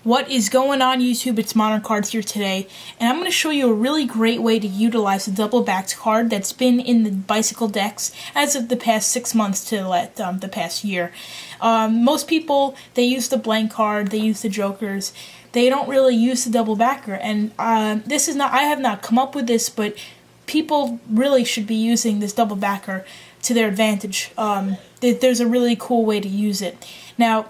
What is going on, YouTube? It's ModernCards here today, and I'm going to show you a really great way to utilize a double-backed card that's been in the bicycle decks as of the past 6 months to the past year. Most people, they use the blank card, they use the jokers, they don't really use the double-backer, and I have not come up with this, but people really should be using this double-backer to their advantage. There's a really cool way to use it. Now,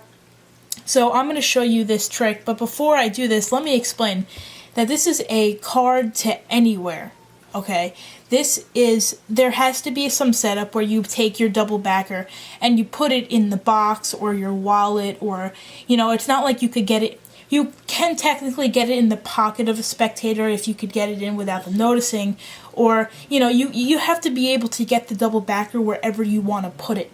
so I'm going to show you this trick, but before I do this, let me explain that this is a card to anywhere, okay? There has to be some setup where you take your double backer and you put it in the box or your wallet, or, it's not like you could get it. You can technically get it in the pocket of a spectator if you could get it in without them noticing, or, you have to be able to get the double backer wherever you want to put it.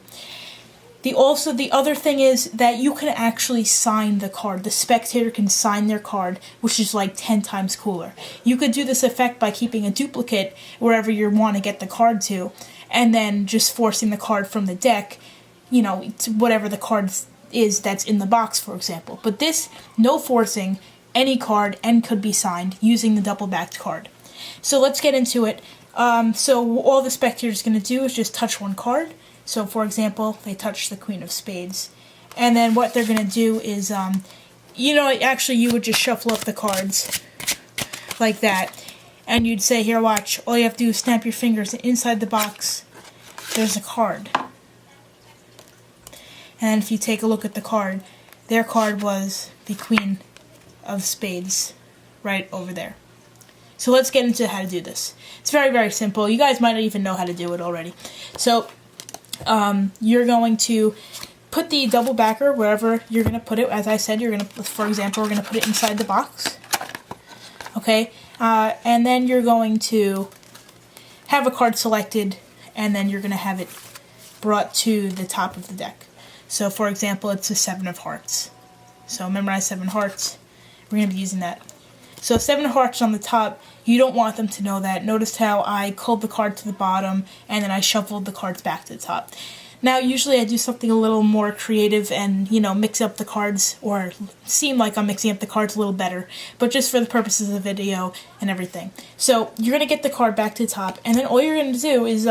The other thing is that you can actually sign the card. The spectator can sign their card, which is like 10 times cooler. You could do this effect by keeping a duplicate wherever you want to get the card to, and then just forcing the card from the deck, to whatever the card is that's in the box, for example. But this, no forcing, any card, and could be signed using the double-backed card. So let's get into it. So all the spectator is going to do is just touch one card. So, for example, they touch the Queen of Spades. And then what they're going to do is, actually you would just shuffle up the cards like that. And you'd say, here, watch, all you have to do is snap your fingers, and inside the box, there's a card. And if you take a look at the card, their card was the Queen of Spades right over there. So let's get into how to do this. It's very, very simple. You guys might not even know how to do it already. So you're going to put the double backer wherever you're going to put it. As I said, for example, we're going to put it inside the box. Okay, and then you're going to have a card selected, and then you're going to have it brought to the top of the deck. So, for example, it's a 7 of hearts. So memorize 7 hearts. We're going to be using that. So 7 of hearts on the top, you don't want them to know that. Notice how I culled the card to the bottom, and then I shuffled the cards back to the top. Now, usually I do something a little more creative and, mix up the cards, or seem like I'm mixing up the cards a little better, but just for the purposes of the video and everything. So, you're going to get the card back to the top, and then all you're going to do is,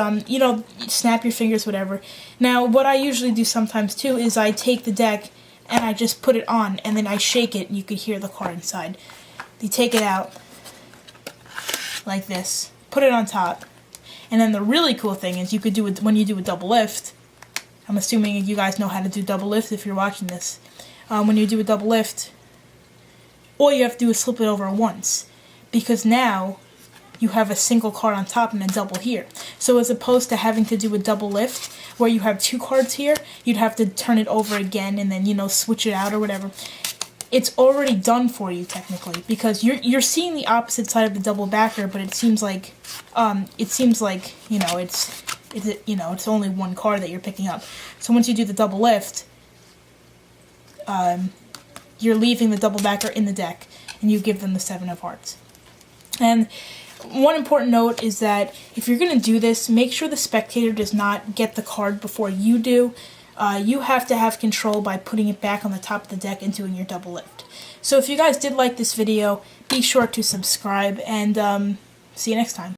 snap your fingers, whatever. Now, what I usually do sometimes, too, is I take the deck, and I just put it on, and then I shake it, and you can hear the card inside. You take it out like this, put it on top, and then the really cool thing is you could do it when you do a double lift. I'm assuming you guys know how to do double lift if you're watching this. When you do a double lift, all you have to do is slip it over once, because now you have a single card on top and a double here. So as opposed to having to do a double lift where you have 2 cards here, you'd have to turn it over again and then switch it out or whatever. It's already done for you technically, because you're seeing the opposite side of the double backer, but it seems like it's only one card that you're picking up. So once you do the double lift, you're leaving the double backer in the deck, and you give them the 7 of hearts. And one important note is that if you're going to do this, make sure the spectator does not get the card before you do. You have to have control by putting it back on the top of the deck and doing your double lift. So if you guys did like this video, be sure to subscribe, and see you next time.